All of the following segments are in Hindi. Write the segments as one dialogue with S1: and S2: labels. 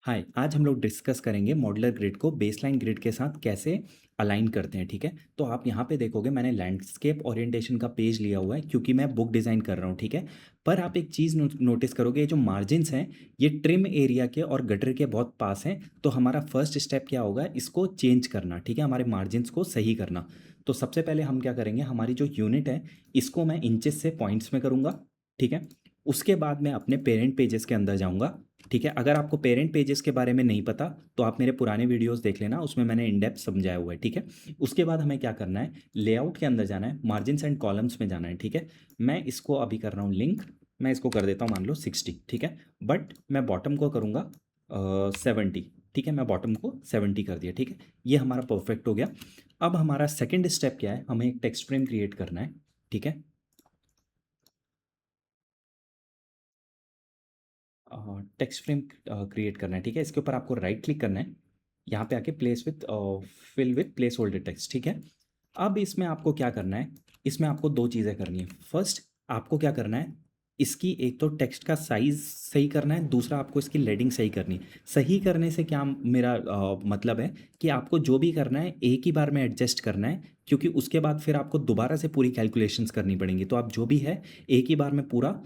S1: हाय, आज हम लोग डिस्कस करेंगे मॉड्यूलर ग्रिड को बेसलाइन ग्रिड के साथ कैसे अलाइन करते हैं। ठीक है, तो आप यहाँ पे देखोगे मैंने लैंडस्केप ओरिएंटेशन का पेज लिया हुआ है क्योंकि मैं बुक डिज़ाइन कर रहा हूँ। ठीक है, पर आप एक चीज़ नोटिस करोगे, ये जो मार्जिन्स हैं ये ट्रिम एरिया के और गटर के बहुत पास हैं। तो हमारा फर्स्ट स्टेप क्या होगा, इसको चेंज करना। ठीक है, हमारे मार्जिन्स को सही करना। तो सबसे पहले हम क्या करेंगे, हमारी जो यूनिट है इसको मैं इंचेस से पॉइंट्स में करूँगा। ठीक है, उसके बाद मैं अपने पेरेंट पेजेस के अंदर जाऊँगा। ठीक है, अगर आपको पेरेंट पेजेस के बारे में नहीं पता तो आप मेरे पुराने वीडियोस देख लेना, उसमें मैंने इन डेप्थ समझाया हुआ है। ठीक है, उसके बाद हमें क्या करना है, लेआउट के अंदर जाना है, मार्जिन्स एंड कॉलम्स में जाना है। ठीक है, मैं इसको अभी कर रहा हूँ लिंक, मैं इसको कर देता हूँ मान लो 60। ठीक है, बट मैं बॉटम को करूँगा 70। ठीक है, मैं बॉटम को 70 कर दिया। ठीक है, ये हमारा परफेक्ट हो गया। अब हमारा सेकेंड स्टेप क्या है, हमें एक टेक्स्ट फ्रेम क्रिएट करना है। ठीक है, टेक्स्ट फ्रेम क्रिएट करना है। ठीक है, इसके ऊपर आपको राइट क्लिक करना है, यहाँ पे आके place with fill with placeholder text. ठीक है, अब इसमें आपको क्या करना है, इसमें आपको दो चीज़ें करनी है। फर्स्ट, आपको क्या करना है, इसकी एक तो टेक्स्ट का साइज़ सही करना है, दूसरा आपको इसकी लेडिंग सही करनी है। सही करने से क्या मेरा मतलब है कि आपको जो भी करना है एक ही बार में एडजस्ट करना है, क्योंकि उसके बाद फिर आपको दोबारा से पूरी कैलकुलेशंस करनी पड़ेंगी। तो आप जो भी है एक ही बार में पूरा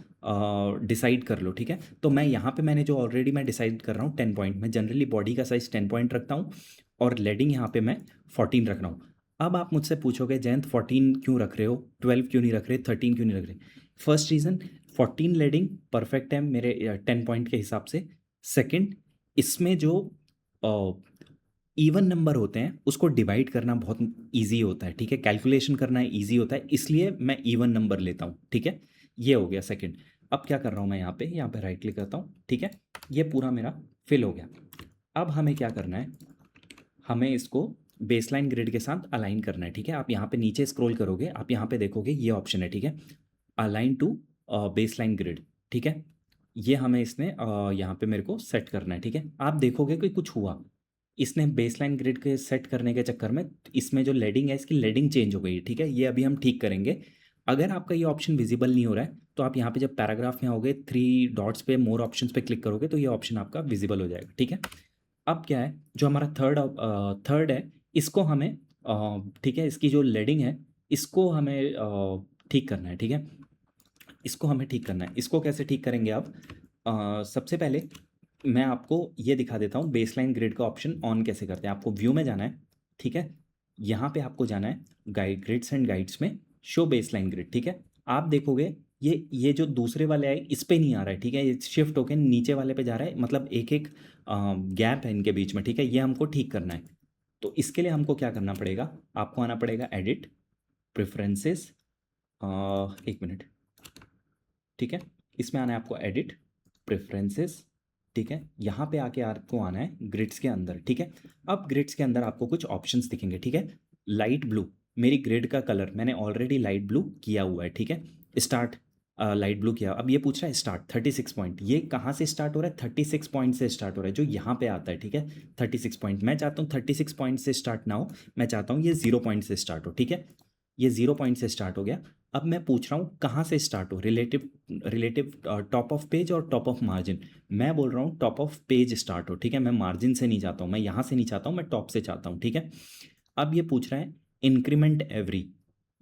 S1: डिसाइड कर लो। ठीक है, तो मैं यहाँ पे मैंने जो ऑलरेडी मैं डिसाइड कर रहा हूँ 10 पॉइंट में, जनरली बॉडी का साइज़ 10 पॉइंट रखता हूँ और लेडिंग यहाँ पे मैं 14 रख रहा हूँ। अब आप मुझसे पूछोगे जयंत 14 क्यों रख रहे हो, 12 क्यों नहीं रख रहे, 13 क्यों नहीं रख रहे। फर्स्ट रीज़न, 14 लेडिंग परफेक्ट है मेरे 10 पॉइंट के हिसाब से। सेकंड, इसमें जो इवन नंबर होते हैं उसको डिवाइड करना बहुत ईजी होता है। ठीक है, कैलकुलेशन करना ईजी होता है, इसलिए मैं इवन नंबर लेता हूँ। ठीक है, ये हो गया सेकंड। अब क्या कर रहा हूँ मैं, यहाँ पे राइट क्लिक करता हूँ। ठीक है, ये पूरा मेरा फिल हो गया। अब हमें क्या करना है, हमें इसको बेसलाइन ग्रिड के साथ अलाइन करना है। ठीक है, आप यहाँ पे नीचे स्क्रॉल करोगे, आप यहाँ पे देखोगे ये ऑप्शन है। ठीक है, अलाइन टू बेसलाइन ग्रिड। ठीक है, ये हमें इसने यहाँ पे मेरे को सेट करना है। ठीक है, आप देखोगे कि कुछ हुआ, इसने बेसलाइन ग्रिड के सेट करने के चक्कर में इसमें जो लेडिंग है इसकी लेडिंग चेंज हो गई है। ठीक है, ये अभी हम ठीक करेंगे। अगर आपका ये ऑप्शन विजिबल नहीं हो रहा है तो आप यहाँ पे जब पैराग्राफ में आओगे 3 डॉट्स पे मोर ऑप्शंस पे क्लिक करोगे तो ये ऑप्शन आपका विजिबल हो जाएगा। ठीक है, अब क्या है, जो हमारा थर्ड है, इसको हमें ठीक है, इसकी जो लेडिंग है इसको हमें ठीक करना है। ठीक है, इसको हमें ठीक करना है। इसको कैसे ठीक करेंगे आप, सबसे पहले मैं आपको ये दिखा देता हूँ बेसलाइन ग्रिड का ऑप्शन ऑन कैसे करते हैं। आपको व्यू में जाना है। ठीक है, यहाँ पे आपको जाना है गाइड, ग्रिड्स एंड गाइड्स में, शो बेसलाइन ग्रिड। ठीक है, आप देखोगे ये जो दूसरे वाले है इस पे नहीं आ रहा है। ठीक है, ये शिफ्ट होकर नीचे वाले पे जा रहा है, मतलब एक एक गैप है इनके बीच में। ठीक है, ये हमको ठीक करना है। तो इसके लिए हमको क्या करना पड़ेगा, आपको आना पड़ेगा एडिट, प्रेफरेंसेस, 1 मिनट। ठीक है, इसमें आना है आपको एडिट, प्रेफरेंसेस। ठीक है, यहाँ पे आके आपको आना है ग्रिड्स के अंदर। ठीक है, अब ग्रिड्स के अंदर आपको कुछ ऑप्शंस दिखेंगे। ठीक है, लाइट ब्लू, मेरी ग्रिड का कलर मैंने ऑलरेडी लाइट ब्लू किया हुआ है। ठीक है, स्टार्ट, लाइट ब्लू किया। अब ये पूछ रहा है स्टार्ट 36 पॉइंट, ये कहाँ से स्टार्ट हो रहा है, 36 पॉइंट से स्टार्ट हो रहा है, जो यहाँ पे आता है। ठीक है, 36 पॉइंट, मैं चाहता हूँ 36 पॉइंट से स्टार्ट ना हो, मैं चाहता हूँ ये 0 पॉइंट से स्टार्ट हो। ठीक है, ये 0 पॉइंट से स्टार्ट हो गया। अब मैं पूछ रहा हूँ कहाँ से स्टार्ट हो, relative relative top of page और टॉप ऑफ मार्जिन। मैं बोल रहा हूँ टॉप ऑफ पेज स्टार्ट हो। ठीक है, मैं मार्जिन से नहीं चाहता हूँ, मैं यहाँ से नहीं चाहता हूँ, मैं टॉप से चाहता हूँ। ठीक है, अब ये पूछ रहा है इंक्रीमेंट एवरी,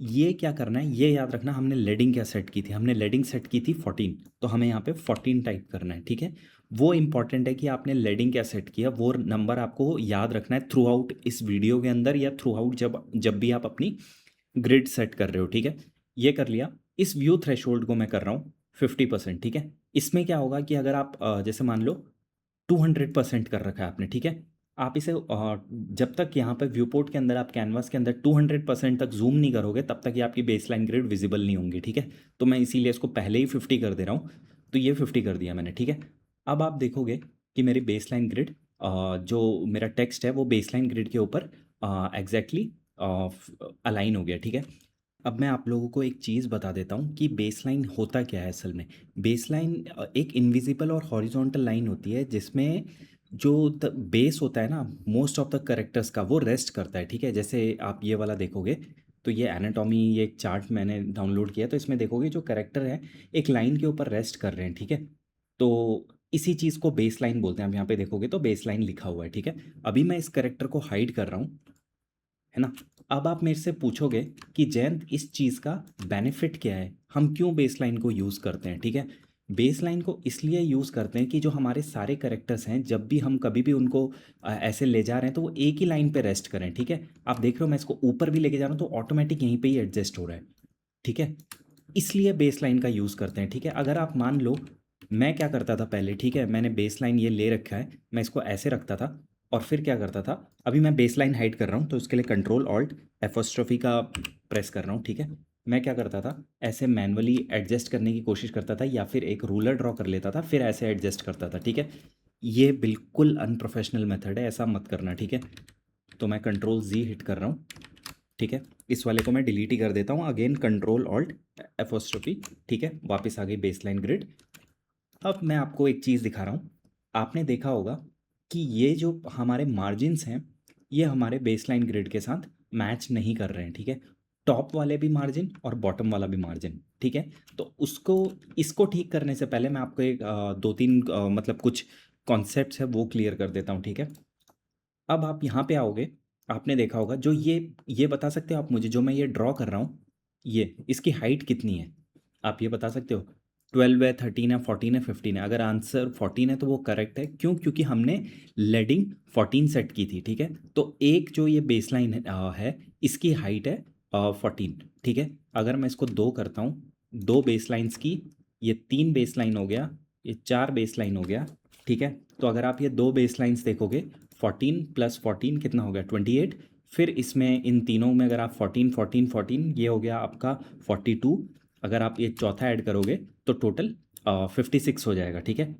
S1: ये क्या करना है, ये याद रखना हमने लेडिंग क्या सेट की थी, हमने लेडिंग सेट की थी 14, तो हमें यहाँ पे 14 टाइप करना है। ठीक है, वो इंपॉर्टेंट है कि आपने लेडिंग क्या सेट किया, वो नंबर आपको याद रखना है थ्रू आउट इस वीडियो के अंदर या थ्रू आउट जब जब भी आप अपनी ग्रिड सेट कर रहे हो। ठीक है, ये कर लिया। इस व्यू थ्रेशोल्ड को मैं कर रहा हूँ 50%। ठीक है, इसमें क्या होगा कि अगर आप जैसे मान लो 200% कर रखा है आपने। ठीक है, आप इसे जब तक यहाँ पे व्यू पोर्ट के अंदर आप कैनवास के अंदर 200% तक जूम नहीं करोगे तब तक ये आपकी बेसलाइन ग्रिड विजिबल नहीं होंगी। ठीक है, तो मैं इसीलिए इसको पहले ही 50 कर दे रहा हूँ, तो ये 50 कर दिया मैंने। ठीक है, अब आप देखोगे कि मेरी बेसलाइन ग्रिड, जो मेरा टेक्स्ट है वो बेसलाइन ग्रिड के ऊपर एग्जैक्टली अलाइन हो गया। ठीक है, अब मैं आप लोगों को एक चीज़ बता देता हूँ कि बेसलाइन होता क्या है असल में। बेसलाइन एक इनविजिबल और हॉरिजॉन्टल लाइन होती है जिसमें जो बेस होता है ना मोस्ट ऑफ द करेक्टर्स का, वो रेस्ट करता है। ठीक है, जैसे आप ये वाला देखोगे तो ये एनाटॉमी, ये एक चार्ट मैंने डाउनलोड किया, तो इसमें देखोगे जो करेक्टर है एक लाइन के ऊपर रेस्ट कर रहे हैं। ठीक है, तो इसी चीज़ को बेस लाइन बोलते हैं। आप यहाँ पे देखोगे तो बेस लाइन लिखा हुआ है, ठीक है। अभी मैं इस करेक्टर को हाइड कर रहा हूँ, है ना। अब आप मेरे से पूछोगे कि जयंत इस चीज़ का बेनिफिट क्या है, हम क्यों बेस लाइन को यूज़ करते हैं, ठीक है। बेस लाइन को इसलिए यूज़ करते हैं कि जो हमारे सारे करेक्टर्स हैं, जब भी हम कभी भी उनको ऐसे ले जा रहे हैं तो वो एक ही लाइन पे रेस्ट करें, ठीक है। आप देख रहे हो मैं इसको ऊपर भी लेके जा रहा हूँ तो ऑटोमेटिक यहीं पे ही एडजस्ट हो रहा है, ठीक है। इसलिए बेस लाइन का यूज़ करते हैं, ठीक है। अगर आप मान लो, मैं क्या करता था पहले, ठीक है, मैंने बेस लाइन ये ले रखा है, मैं इसको ऐसे रखता था और फिर क्या करता था, अभी मैं बेस लाइन हाइड कर रहा हूँ तो उसके लिए कंट्रोल ऑल्ट एपोस्ट्रोफी का प्रेस कर रहा हूँ, ठीक है। मैं क्या करता था, ऐसे मैनुअली एडजस्ट करने की कोशिश करता था या फिर एक रूलर ड्रॉ कर लेता था, फिर ऐसे एडजस्ट करता था, ठीक है। ये बिल्कुल अनप्रोफेशनल मेथड है, ऐसा मत करना, ठीक है। तो मैं कंट्रोल जी हिट कर रहा हूँ, ठीक है। इस वाले को मैं डिलीट ही कर देता हूँ, अगेन कंट्रोल ऑल्ट एपोस्ट्रोफी, ठीक है, वापस आ गई बेसलाइन ग्रिड। अब मैं आपको एक चीज़ दिखा रहा हूँ, आपने देखा होगा कि ये जो हमारे मार्जिन्स हैं, ये हमारे बेसलाइन ग्रिड के साथ मैच नहीं कर रहे हैं, ठीक है। टॉप वाले भी मार्जिन और बॉटम वाला भी मार्जिन, ठीक है। तो उसको, इसको ठीक करने से पहले मैं आपको एक दो तीन मतलब कुछ कॉन्सेप्ट्स है वो क्लियर कर देता हूँ, ठीक है। अब आप यहाँ पे आओगे, आपने देखा होगा जो ये बता सकते हो आप मुझे, जो मैं ये ड्रॉ कर रहा हूँ, ये इसकी हाइट कितनी है, आप ये बता सकते हो। 12 है, 13 है, 14 है, 15 है। अगर आंसर 14 है तो वो करेक्ट है, क्यों, क्योंकि हमने लेडिंग 14 सेट की थी, ठीक है। तो एक जो ये बेसलाइन है इसकी हाइट है 14, ठीक है। अगर मैं इसको दो करता हूँ, दो बेसलाइंस की, ये तीन बेसलाइन हो गया, ये चार बेसलाइन हो गया, ठीक है। तो अगर आप ये दो बेसलाइंस देखोगे, 14 प्लस 14 कितना हो गया, 28। फिर इसमें इन तीनों में अगर आप 14 14 14, ये हो गया आपका 42। अगर आप ये चौथा ऐड करोगे तो टोटल 56 हो जाएगा, ठीक है।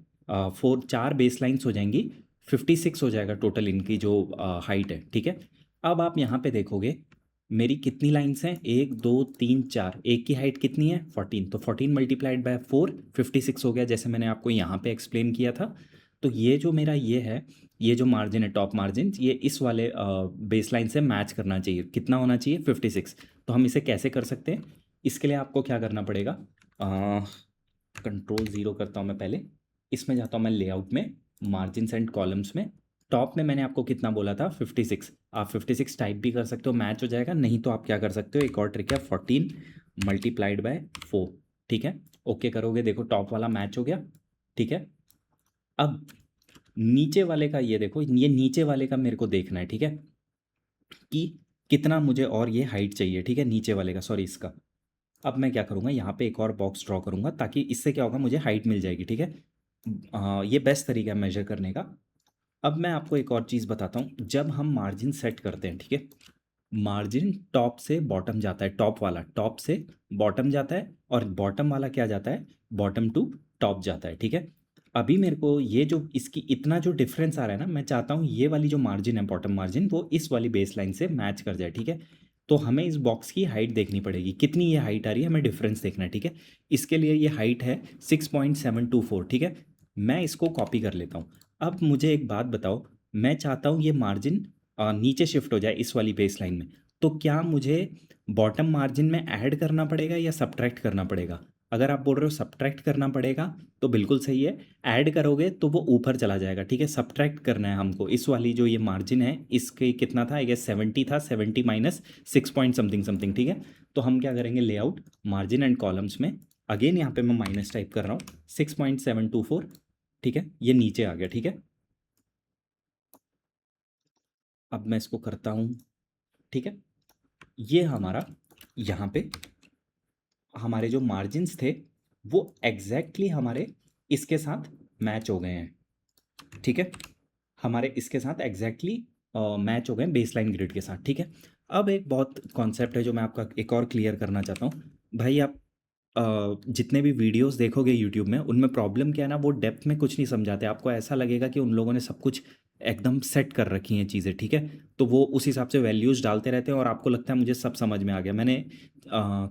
S1: चार बेस लाइन्स हो जाएंगी, 56 हो जाएगा टोटल इनकी जो हाइट है, ठीक है। अब आप यहाँ पे देखोगे मेरी कितनी लाइन्स हैं, एक दो तीन चार, एक की हाइट कितनी है 14, तो 14 मल्टीप्लाइड बाय 4 56 हो गया, जैसे मैंने आपको यहाँ पे एक्सप्लेन किया था। तो ये जो मेरा ये है, ये जो मार्जिन है टॉप मार्जिन, ये इस वाले बेसलाइन से मैच करना चाहिए, कितना होना चाहिए 56। तो हम इसे कैसे कर सकते हैं, इसके लिए आपको क्या करना पड़ेगा, कंट्रोल ज़ीरो करता हूँ मैं पहले, इसमें जाता हूँ मैं लेआउट में, मार्जिन एंड कॉलम्स में, टॉप में मैंने आपको कितना बोला था 56, आप 56 टाइप भी कर सकते हो, मैच हो जाएगा। नहीं तो आप क्या कर सकते हो, एक और ट्रिक है, 14 मल्टीप्लाइड बाय 4, ठीक है। ओके करोगे, देखो टॉप वाला मैच हो गया, ठीक है। अब नीचे वाले का ये देखो, ये नीचे वाले का मेरे को देखना है, ठीक है, कि कितना मुझे और ये हाइट चाहिए, ठीक है, नीचे वाले का, सॉरी इसका। अब मैं क्या करूँगा, यहाँ पे एक और बॉक्स ड्रॉ करूँगा ताकि इससे क्या होगा, मुझे हाइट मिल जाएगी, ठीक है। ये बेस्ट तरीका है मेजर करने का। अब मैं आपको एक और चीज़ बताता हूँ, जब हम मार्जिन सेट करते हैं, ठीक है, मार्जिन टॉप से बॉटम जाता है, टॉप वाला टॉप से बॉटम जाता है और बॉटम वाला क्या जाता है, बॉटम टू टॉप जाता है, ठीक है। अभी मेरे को ये जो इसकी इतना जो डिफरेंस आ रहा है ना, मैं चाहता हूँ ये वाली जो मार्जिन है बॉटम मार्जिन, वो इस वाली बेस लाइन से मैच कर जाए, ठीक है। तो हमें इस बॉक्स की हाइट देखनी पड़ेगी, कितनी ये हाइट आ रही है, हमें डिफरेंस देखना है, ठीक है। इसके लिए ये हाइट है 6.724, ठीक है। मैं इसको कॉपी कर लेता हूँ। अब मुझे एक बात बताओ, मैं चाहता हूँ ये मार्जिन नीचे शिफ्ट हो जाए इस वाली बेस लाइन में, तो क्या मुझे बॉटम मार्जिन में ऐड करना पड़ेगा या सब्ट्रैक्ट करना पड़ेगा। अगर आप बोल रहे हो सब्ट्रैक्ट करना पड़ेगा तो बिल्कुल सही है, ऐड करोगे तो वो ऊपर चला जाएगा, ठीक है। सब्ट्रैक्ट करना है हमको, इस वाली जो ये मार्जिन है इसके कितना था, आई गेस 70 था, 70 माइनस 6 पॉइंट समथिंग समथिंग, ठीक है। तो हम क्या करेंगे, लेआउट मार्जिन एंड कॉलम्स में, अगेन यहाँ पे मैं माइनस टाइप कर रहा हूँ, 6.724, ठीक है, ये नीचे आ गया, ठीक है। अब मैं इसको करता हूँ, ठीक है। ये हमारा यहाँ पे हमारे जो मार्जिन्स थे वो एग्जैक्टली हमारे इसके साथ मैच हो गए हैं, ठीक है। हमारे इसके साथ एग्जैक्टली मैच हो गए बेसलाइन ग्रिड के साथ, ठीक है। अब एक बहुत कॉन्सेप्ट है जो मैं आपका एक और क्लियर करना चाहता हूँ। भाई आप जितने भी वीडियोस देखोगे यूट्यूब में, उनमें प्रॉब्लम क्या है ना, वो डेप्थ में कुछ नहीं समझाते, आपको ऐसा लगेगा कि उन लोगों ने सब कुछ एकदम सेट कर रखी हैं चीज़ें, ठीक है। तो वो उस हिसाब से वैल्यूज़ डालते रहते हैं और आपको लगता है मुझे सब समझ में आ गया। मैंने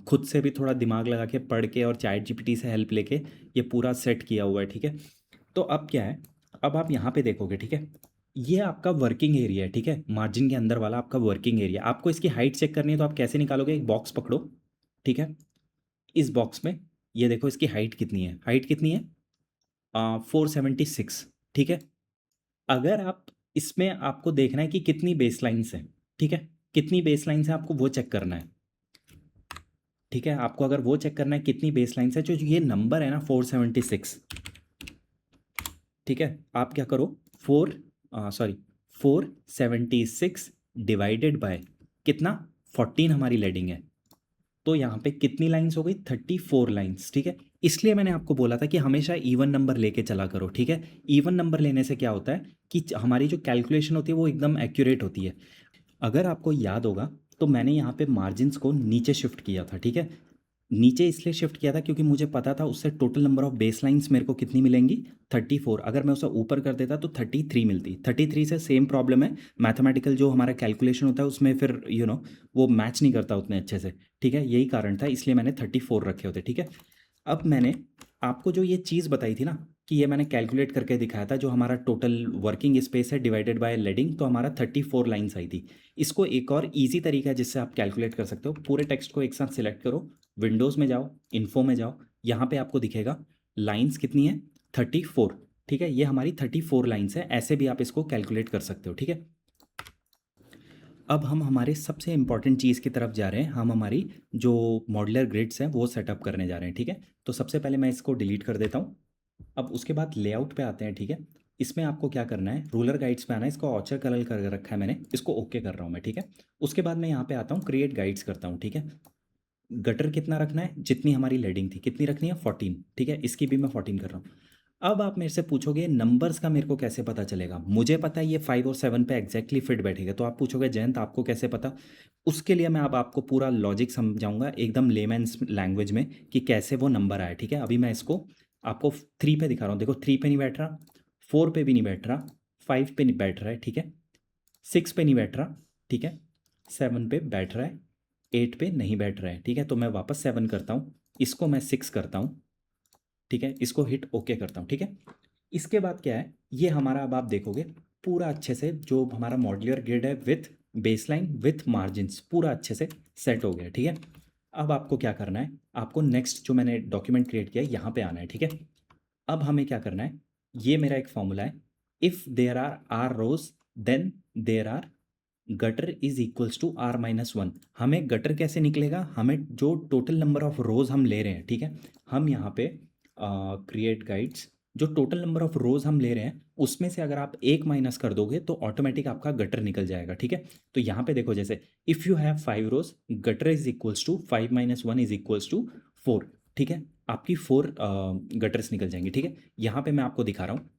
S1: खुद से भी थोड़ा दिमाग लगा के पढ़ के और चैट जीपीटी से हेल्प लेके ये पूरा सेट किया हुआ है, ठीक है। तो अब क्या है, अब आप यहाँ पे देखोगे, ठीक है, ये आपका वर्किंग एरिया है, ठीक है, मार्जिन के अंदर वाला आपका वर्किंग एरिया। आपको इसकी हाइट चेक करनी है तो आप कैसे निकालोगे, एक बॉक्स पकड़ो, ठीक है। इस बॉक्स में ये देखो इसकी हाइट कितनी है, हाइट कितनी है 476, ठीक है। अगर आप इसमें आपको देखना है कि कितनी बेस लाइन्स हैं, ठीक है, कितनी बेस लाइन्स हैं आपको वो चेक करना है, ठीक है। आपको अगर वो चेक करना है कितनी बेस लाइन्स है, जो ये नंबर है ना 476, ठीक है, आप क्या करो, 476 डिवाइडेड बाय कितना, 14 हमारी लेडिंग है, तो यहाँ पे कितनी लाइंस हो गई, 34 लाइंस, ठीक है। इसलिए मैंने आपको बोला था कि हमेशा इवन नंबर लेके चला करो, ठीक है। इवन नंबर लेने से क्या होता है कि हमारी जो कैलकुलेशन होती है वो एकदम एक्यूरेट होती है। अगर आपको याद होगा तो मैंने यहाँ पे मार्जिन्स को नीचे शिफ्ट किया था, ठीक है। नीचे इसलिए शिफ्ट किया था क्योंकि मुझे पता था उससे total number of base lines मेरे को कितनी मिलेंगी, 34। अगर मैं उसे ऊपर कर देता तो 33 मिलती। 33 से सेम प्रॉब्लम है, मैथमेटिकल जो हमारा कैलकुलेशन होता है उसमें फिर वो मैच नहीं करता उतने अच्छे से, ठीक है। यही कारण था, इसलिए मैंने 34 रखे होते, ठीक है। अब मैंने आपको जो ये चीज़ बताई थी ना कि ये मैंने कैलकुलेट करके दिखाया था, जो हमारा टोटल वर्किंग स्पेस है डिवाइडेड बाय लेडिंग, तो हमारा 34 लाइन्स आई थी। इसको एक और ईजी तरीका है जिससे आप कैलकुलेट कर सकते हो। पूरे टेक्स्ट को एक साथ सिलेक्ट करो, विंडोज़ में जाओ, इन्फो में जाओ, यहाँ पे आपको दिखेगा लाइन्स कितनी है, 34, ठीक है। ये हमारी 34 लाइन्स है, ऐसे भी आप इसको कैलकुलेट कर सकते हो, ठीक है। अब हम हमारे सबसे इंपॉर्टेंट चीज़ की तरफ जा रहे हैं, हम हमारी जो मॉड्यूलर ग्रिड्स हैं वो सेटअप करने जा रहे हैं, ठीक है। तो सबसे पहले मैं इसको डिलीट कर देता हूँ। अब उसके बाद लेआउट पे आते हैं, ठीक है। इसमें आपको क्या करना है, रूलर गाइड्स पे आना है, इसको ऑचर कलर कर रखा है मैंने, इसको ओके कर रहा हूँ मैं, ठीक है। उसके बाद मैं यहाँ पे आता हूँ, क्रिएट गाइड्स करता हूँ, ठीक है। गटर कितना रखना है, जितनी हमारी लेडिंग थी कितनी रखनी है, 14, ठीक है। इसकी भी मैं 14 कर रहा हूँ। अब आप मेरे से पूछोगे नंबर्स का मेरे को कैसे पता चलेगा, मुझे पता है ये 5 और 7 पे एग्जैक्टली फिट बैठेगा, तो आप पूछोगे जयंत आपको कैसे पता। उसके लिए मैं अब आपको पूरा लॉजिक समझाऊंगा एकदम लेमैन्स लैंग्वेज में कि कैसे वो नंबर आया, ठीक है। अभी मैं इसको आपको 3 पे दिखा रहा हूँ, देखो 3 पे नहीं बैठ रहा, 4 पे भी नहीं बैठ रहा, 5 पे नहीं बैठ रहा है, ठीक है, 6 पे नहीं बैठ रहा, ठीक है, 7 पे बैठ रहा है, 8 पे नहीं बैठ रहा है, ठीक है। तो मैं वापस 7 करता हूँ, इसको मैं 6 करता हूँ, ठीक है, इसको हिट ओके करता हूँ, ठीक है। इसके बाद क्या है, ये हमारा अब आप देखोगे पूरा अच्छे से जो हमारा मॉड्यूलर ग्रिड है विथ बेसलाइन विथ मार्जिन्स पूरा अच्छे से सेट हो गया, ठीक है। अब आपको क्या करना है, आपको नेक्स्ट जो मैंने डॉक्यूमेंट क्रिएट किया है यहाँ पे आना है, ठीक है। अब हमें क्या करना है, ये मेरा एक फॉर्मूला है, if there are rows then there are gutter is equals to R-1। हमें गटर कैसे निकलेगा, हमें जो टोटल नंबर ऑफ रोज हम ले रहे हैं, ठीक है, हम यहाँ पे क्रिएट गाइड्स, जो टोटल नंबर ऑफ रोज हम ले रहे हैं उसमें से अगर आप एक माइनस कर दोगे तो ऑटोमेटिक आपका गटर निकल जाएगा, ठीक है। तो यहाँ पे देखो, जैसे if you have 5 rows, gutter is equals to 5 - 1 is equals to 4, ठीक है। आपकी 4 गटर्स निकल जाएंगे, ठीक है। यहाँ पे मैं आपको दिखा रहा हूँ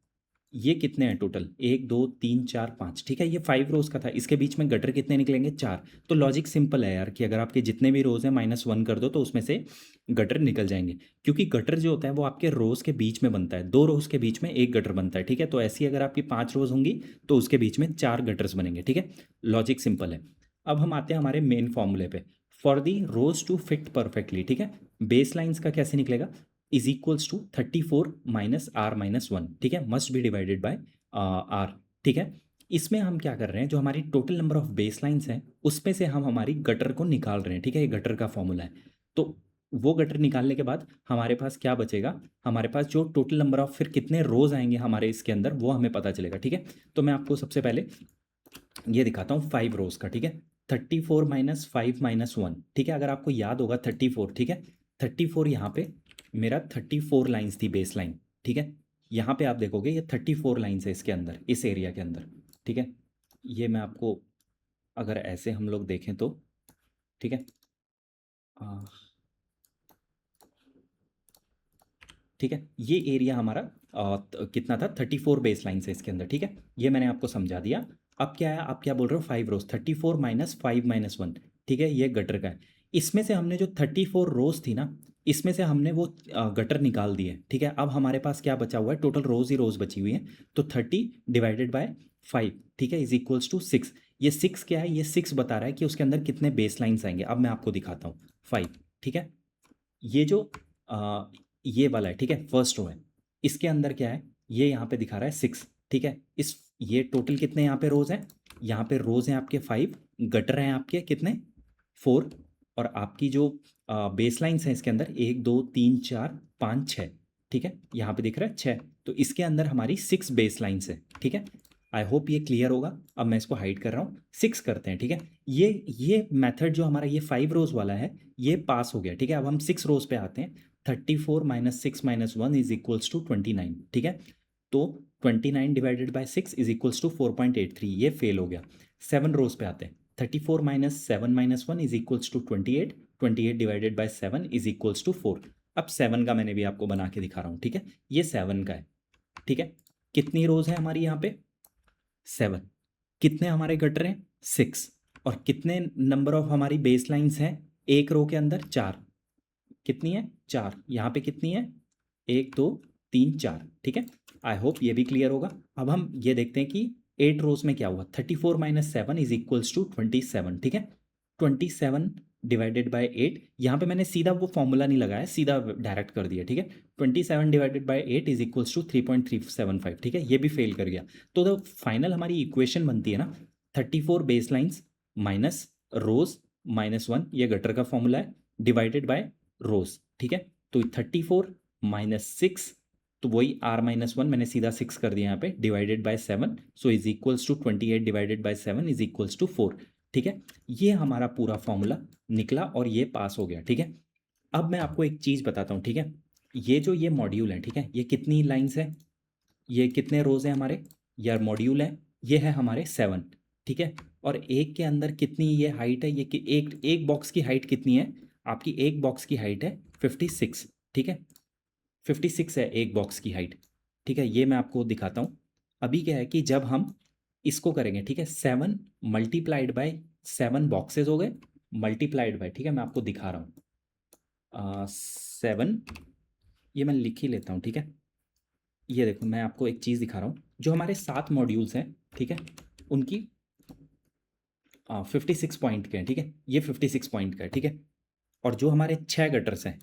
S1: ये कितने हैं टोटल, 1 2 3 4 5, ठीक है। ये 5 रोज का था, इसके बीच में गटर कितने निकलेंगे, 4। तो लॉजिक सिंपल है यार कि अगर आपके जितने भी रोज हैं -1 कर दो तो उसमें से गटर निकल जाएंगे, क्योंकि गटर जो होता है वो आपके रोज के बीच में बनता है, 2 रोज के बीच में एक गटर बनता है, ठीक है। तो ऐसी अगर आपकी 5 रोज होंगी तो उसके बीच में 4 गटर्स बनेंगे, ठीक है। लॉजिक सिंपल है। अब हम आते हैं हमारे मेन फॉर्मूले पे, for the rows to fit perfectly, ठीक है। बेस लाइन्स का कैसे निकलेगा, इज इक्वल्स टू 34 - R-1, ठीक है, must be divided by R, ठीक है। इसमें हम क्या कर रहे हैं, जो हमारी total number of base lines हैं उसमें से हम हमारी गटर को निकाल रहे हैं, ठीक है। ये गटर का फॉर्मूला है। तो वो गटर निकालने के बाद हमारे पास क्या बचेगा, हमारे पास जो टोटल नंबर ऑफ फिर कितने रोज आएंगे हमारे इसके अंदर वो हमें पता चलेगा, ठीक है। तो मैं आपको सबसे पहले ये दिखाता हूँ 5 रोज का, ठीक है। 34 - 5 - 1, ठीक है। अगर आपको याद होगा 34, ठीक है, 34 यहाँ पे मेरा 34 लाइन्स थी बेस लाइन, ठीक है। यहाँ पे आप देखोगे ये 34 लाइन्स है इसके अंदर, इस एरिया के अंदर, ठीक है। ये मैं आपको अगर ऐसे हम लोग देखें तो, ठीक है, आ, ठीक है, ये एरिया हमारा कितना था, 34 बेस लाइन से इसके अंदर, ठीक है। ये मैंने आपको समझा दिया। अब क्या है, आप क्या बोल रहे हो, 5 रोज, 34 - 5 - 1, ठीक है, ये गटर का है। इसमें से हमने जो 34 रोज थी ना, इसमें से हमने वो गटर निकाल दिए, ठीक है। अब हमारे पास क्या बचा हुआ है, टोटल रोज ही रोज बची हुई है, तो 30 डिवाइडेड बाय 5, ठीक है, इज इक्वल्स टू 6। ये 6 क्या है, ये 6 बता रहा है कि उसके अंदर कितने बेस लाइन्स आएंगे। अब मैं आपको दिखाता हूँ 5, ठीक है। ये जो आ, ये वाला है, ठीक है, फर्स्ट रो है, इसके अंदर क्या है, ये यहाँ पे दिखा रहा है 6, ठीक है। इस ये टोटल कितने यहाँ पे रोज हैं, यहाँ पे रोज हैं आपके 5, गटर हैं आपके कितने 4, और आपकी जो बेस लाइन्स हैं इसके अंदर 1 2 3 4 5 6, ठीक है, यहाँ पे दिख रहा है 6, तो इसके अंदर हमारी 6 बेस लाइन्स है, ठीक है। आई होप ये क्लियर होगा। अब मैं इसको हाइड कर रहा हूँ, 6 करते हैं, ठीक है। ये मेथड जो हमारा ये 5 रोज वाला है ये पास हो गया, ठीक है। अब हम 6 रोज पे आते हैं। 34 minus 6 minus 1 is equals to 29, ठीक है। तो 29 divided by 6 is equals to 4.83, ये फेल हो गया। 7 रोज पे आते हैं। 34 minus 7 minus 1 is equals to 28, 28 divided by 7 is equals to 4। अब 7 का मैंने भी आपको बना के दिखा रहा हूँ, ठीक है। ये 7 का है, ठीक है। कितनी रोज है हमारी यहाँ पे? 7। कितने हमारे गटर हैं? 6। और कितने नंबर ऑफ हमारी बेस लाइन्स हैं एक रो के अंदर? 4। कितनी है? 4। यहाँ पे कितनी है? 1 2 3 4, ठीक है। आई होप ये भी क्लियर होगा। अब हम ये देखते हैं कि 8 रोज में क्या हुआ। 34 माइनस 7 इज इक्वल्स टू 27, ठीक है। 27 डिवाइडेड बाय 8, यहाँ पे मैंने सीधा वो फॉर्मूला नहीं लगाया, सीधा डायरेक्ट कर दिया, ठीक है। 27 divided by 8 is equals to 3.375, ठीक है। ये भी फेल कर गया। तो द फाइनल हमारी इक्वेशन बनती है ना, 34 बेस लाइन्स माइनस रोज माइनस 1, ये गटर का फॉर्मूला है, डिवाइडेड बाय रोज, ठीक है। तो 34 माइनस 6, तो वही r माइनस 1 मैंने सीधा 6 कर दिया यहाँ पे, divided by 7, so is equals to 28 divided by 7 is equals to 4, ठीक है। ये हमारा पूरा फॉर्मूला निकला और ये पास हो गया, ठीक है। अब मैं आपको एक चीज़ बताता हूँ, ठीक है। ये मॉड्यूल है, ठीक है, ये कितनी लाइन्स है, ये कितने रोज हैं हमारे, यार मॉड्यूल है, ये है हमारे 7, ठीक है। और एक के अंदर कितनी ये हाइट है, ये कि एक बॉक्स की हाइट कितनी है आपकी? एक बॉक्स की हाइट है 56, ठीक है। 56 है एक बॉक्स की हाइट, ठीक है। ये मैं आपको दिखाता हूँ। अभी क्या है कि जब हम इसको करेंगे, ठीक है, 7 मल्टीप्लाइड बाय 7 बॉक्सेस हो गए, मल्टीप्लाइड बाय, ठीक है, मैं आपको दिखा रहा हूँ 7, ये मैं लिख ही लेता हूँ, ठीक है। ये देखो मैं आपको एक चीज़ दिखा रहा हूँ, जो हमारे 7 मॉड्यूल्स हैं, ठीक है, उनकी 56 पॉइंट के हैं, ठीक है। ये 56 पॉइंट का है, ठीक है। और जो हमारे 6 गटर्स हैं,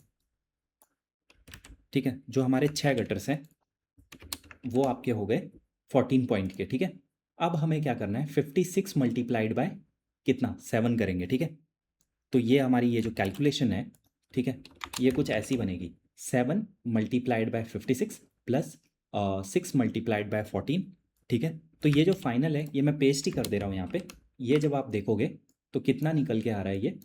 S1: ठीक है, जो हमारे 6 गटर्स हैं वो आपके हो गए 14 पॉइंट के, ठीक है। अब हमें क्या करना है, 56 मल्टीप्लाइड बाय कितना? 7 करेंगे, ठीक है। तो ये हमारी ये जो कैलकुलेशन है, ठीक है, ये कुछ ऐसी बनेगी। 7 multiplied by 56 plus 6 multiplied by 14, ठीक है। तो ये जो फाइनल है ये मैं पेस्ट ही कर दे रहा हूँ यहाँ पे। ये जब आप देखोगे तो कितना निकल के आ रहा है ये,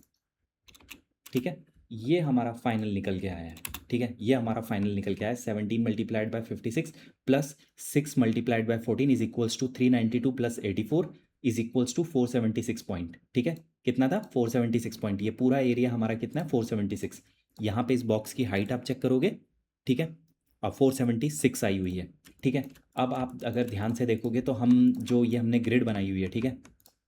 S1: ठीक है। ये हमारा फाइनल निकल के आया है, ठीक है। ये हमारा फाइनल निकल के आया है 17 multiplied by 56 plus 6 multiplied by 14 is equals to 392 plus 84 is equals to 476 point, ठीक है। कितना था? 476 पॉइंट। ये पूरा एरिया हमारा कितना है? 476। यहाँ पे इस बॉक्स की हाइट आप चेक करोगे, ठीक है, अब 476 आई हुई है, ठीक है। अब आप अगर ध्यान से देखोगे तो हम जो ये हमने ग्रिड बनाई हुई है, ठीक है,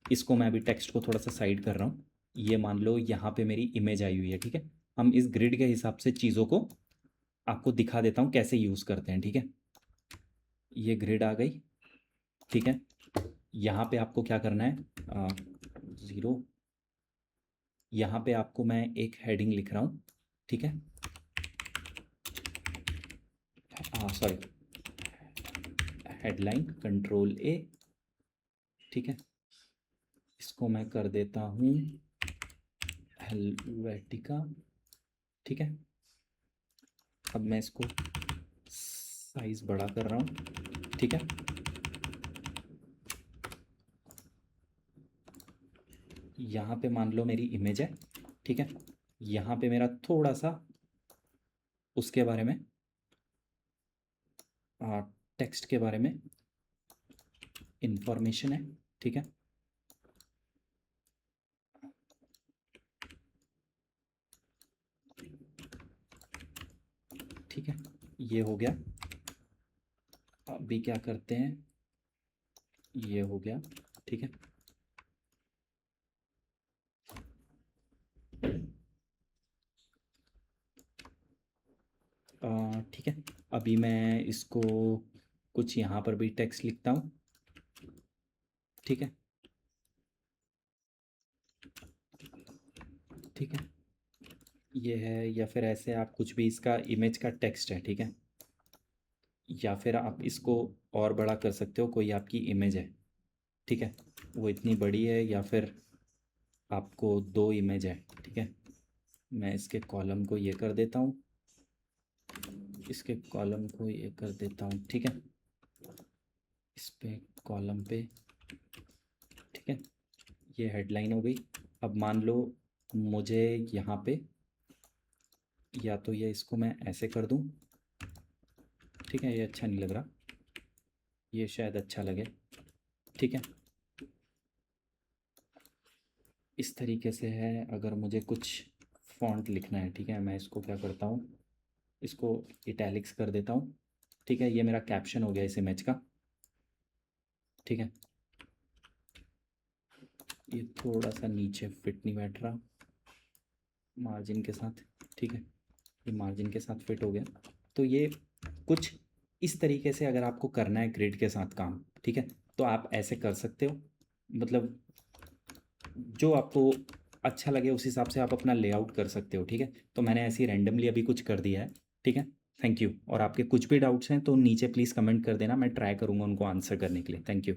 S1: इसको मैं अभी टेक्स्ट को थोड़ा सा साइड कर रहा हूँ। ये मान लो यहाँ पे मेरी इमेज आई हुई है, ठीक है। हम इस ग्रिड के हिसाब से चीज़ों को आपको दिखा देता हूँ कैसे यूज़ करते हैं, ठीक है। ये ग्रिड आ गई, ठीक है। यहाँ पे आपको क्या करना है, 0, यहाँ पे आपको मैं एक हेडिंग लिख रहा हूँ, ठीक है। सॉरी, हेडलाइन Ctrl+A, ठीक है। इसको मैं कर देता हूँ हेलवेटिका, ठीक है। अब मैं इसको साइज बड़ा कर रहा हूँ, ठीक है। यहाँ पे मान लो मेरी इमेज है, ठीक है। यहाँ पे मेरा थोड़ा सा उसके बारे में, टेक्स्ट के बारे में इंफॉर्मेशन है, ठीक है। ठीक है, ये हो गया। अभी क्या करते हैं, ये हो गया, ठीक है। ठीक है, अभी मैं इसको कुछ यहाँ पर भी टेक्स्ट लिखता हूँ, ठीक है, ठीक है। ये है, या फिर ऐसे आप कुछ भी, इसका इमेज का टेक्स्ट है, ठीक है। या फिर आप इसको और बड़ा कर सकते हो, कोई आपकी इमेज है, ठीक है, वो इतनी बड़ी है, या फिर आपको 2 इमेज है, ठीक है। मैं इसके कॉलम को ये कर देता हूँ, इसके कॉलम को ये कर देता हूँ, ठीक है, इस पे कॉलम पे, ठीक है, ये हेडलाइन हो गई। अब मान लो मुझे यहाँ पे या तो ये इसको मैं ऐसे कर दूँ, ठीक है, ये अच्छा नहीं लग रहा, ये शायद अच्छा लगे, ठीक है, इस तरीके से है। अगर मुझे कुछ फ़ॉन्ट लिखना है, ठीक है, मैं इसको क्या करता हूँ, इसको इटैलिक्स कर देता हूँ, ठीक है, ये मेरा कैप्शन हो गया इस इमेज का, ठीक है, ये थोड़ा सा नीचे फिट नहीं बैठ रहा मार्जिन के साथ, ठीक है, ये मार्जिन के साथ फिट हो गया। तो ये कुछ इस तरीके से अगर आपको करना है ग्रिड के साथ काम, ठीक है, तो आप ऐसे कर सकते हो, मतलब जो आपको अच्छा लगे उस हिसाब से आप अपना लेआउट कर सकते हो, ठीक है। तो मैंने ऐसे ही रैंडमली अभी कुछ कर दिया है, ठीक है। Thank you. और आपके कुछ भी डाउट्स हैं तो नीचे प्लीज़ कमेंट कर देना, मैं ट्राई करूँगा उनको आंसर करने के लिए। Thank you.